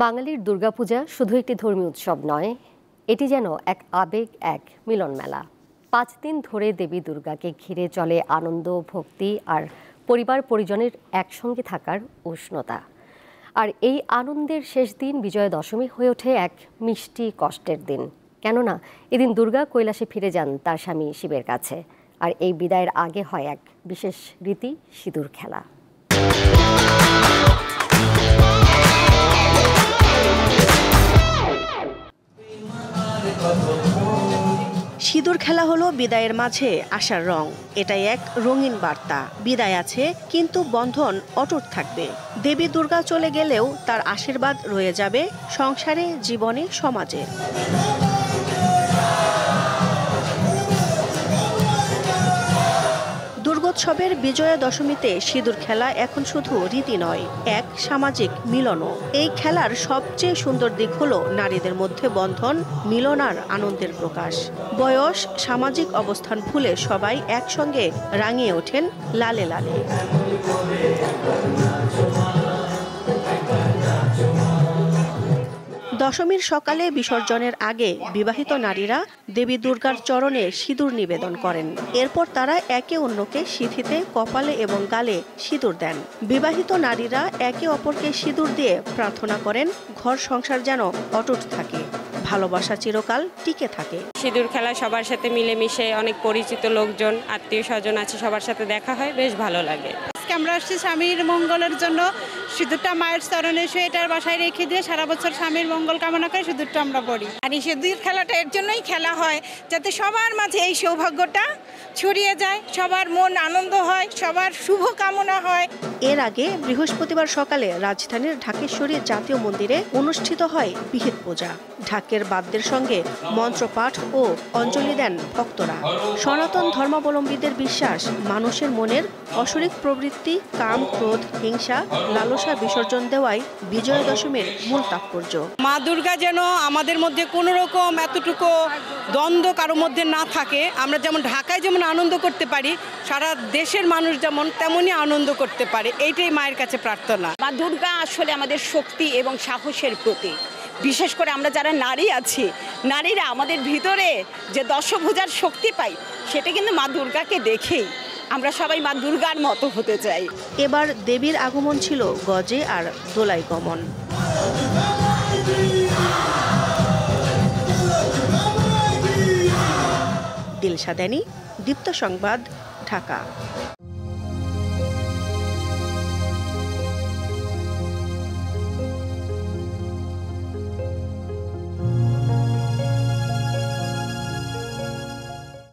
বাঙালির দুর্গাপূজা শুধু একটি ধর্মীয় উৎসব নয়, এটি যেন এক আবেগ, এক মিলন মেলা। ৫ দিন ধরে দেবী দুর্গাকে ঘিরে চলে আনন্দ, ভক্তি আর পরিবার পরিজনের একসঙ্গে থাকার উষ্ণতা। আর এই আনন্দের শেষ দিন বিজয়া দশমী হয়ে ওঠে এক মিষ্টি কষ্টের দিন। কেননা এদিন দুর্গা কৈলাসে ফিরে যান তার স্বামী শিবের কাছে। আর এই বিদায়ের আগে হয় এক বিশেষ রীতি, সিঁদুর খেলা। সিঁদুর খেলা হলো বিদায়ের মাঝে আশার রং। এটাই এক রঙিন বার্তা। বিদায় আছে, কিন্তু বন্ধন অটুট থাকবে। দেবী দুর্গা চলে গেলেও তার আশীর্বাদ রয়ে যাবে সংসারে, জীবনে, সমাজে। দুর্গোৎসবের বিজয়া দশমীতে সিঁদুর খেলা এখন শুধু রীতি নয়, এক সামাজিক মিলনও। এই খেলার সবচেয়ে সুন্দর দিক হলো নারীদের মধ্যে বন্ধন, মিলন আর আনন্দের প্রকাশ। বয়স, সামাজিক অবস্থান ভুলে সবাই একসঙ্গে রাঙিয়ে ওঠেন লালে লালে। দশমীর সকালে বিসর্জনের আগে বিবাহিত নারীরা দেবী দুর্গার চরণে সিঁদুর নিবেদন করেন। এরপর তারা একে অন্যকে সিঁথিতে, কপালে এবং গালে সিঁদুর দেন। বিবাহিত নারীরা একে অপরকে সিঁদুর দিয়ে প্রার্থনা করেন ঘর সংসার যেন অটুট থাকে, ভালোবাসা চিরকাল টিকে থাকে। সিঁদুর খেলা সবার সাথে মিলেমিশে, অনেক পরিচিত লোকজন, আত্মীয় স্বজন আছে, সবার সাথে দেখা হয়, বেশ ভালো লাগে। আমরা আসছি স্বামীর মঙ্গলের জন্য। সিঁদুরটা মায়ের চরণে সোয়েটার বাসায় রেখে দিয়ে সারা বছর স্বামীর মঙ্গল কামনা করে সিঁদুরটা আমরা পড়ি। আর এই সিঁদুর খেলাটা এর জন্যই খেলা হয়, যাতে সবার মাঝে এই সৌভাগ্যটা ছড়িয়ে যায়, সবার মন আনন্দ হয়, সবার শুভ কামনা হয়। এর আগে বৃহস্পতিবার সকালে রাজধানীর ঢাকেশ্বরী জাতীয় মন্দিরে অনুষ্ঠিত হয় বিহিত পূজা। ঢাকের বাদ্যের সঙ্গে মন্ত্রপাঠ ও অঞ্জলি দেন ভক্তরা। সনাতন ধর্মাবলম্বীদের বিশ্বাস, মানুষের মনের অশরিক প্রবৃত্তি, কাম, ক্রোধ, হিংসা, লালসা বিসর্জন দেওয়াই বিজয়া দশমীর মূল তাৎপর্য। মা দুর্গা যেন আমাদের মধ্যে কোনো রকম এতটুকু দ্বন্দ্ব কারোর মধ্যে না থাকে। আমরা যেমন ঢাকায় যেমন আনন্দ করতে পারি, সারা দেশের মানুষ যেমন তেমনই আনন্দ করতে পারে, এইটাই মায়ের কাছে প্রার্থনা। মা দুর্গা আসলে আমাদের শক্তি এবং সাহসের প্রতীক। বিশেষ করে আমরা যারা নারী আছি, নারীরা আমাদের ভিতরে যে দশভুজার শক্তি পাই, সেটা কিন্তু মা দুর্গাকে দেখেই আমরা সবাই মা দুর্গার মতো হতে চাই। এবার দেবীর আগমন ছিল গজে আর দোলাই গমন। দিলশা দেনি, দীপ্ত সংবাদ, ঢাকা।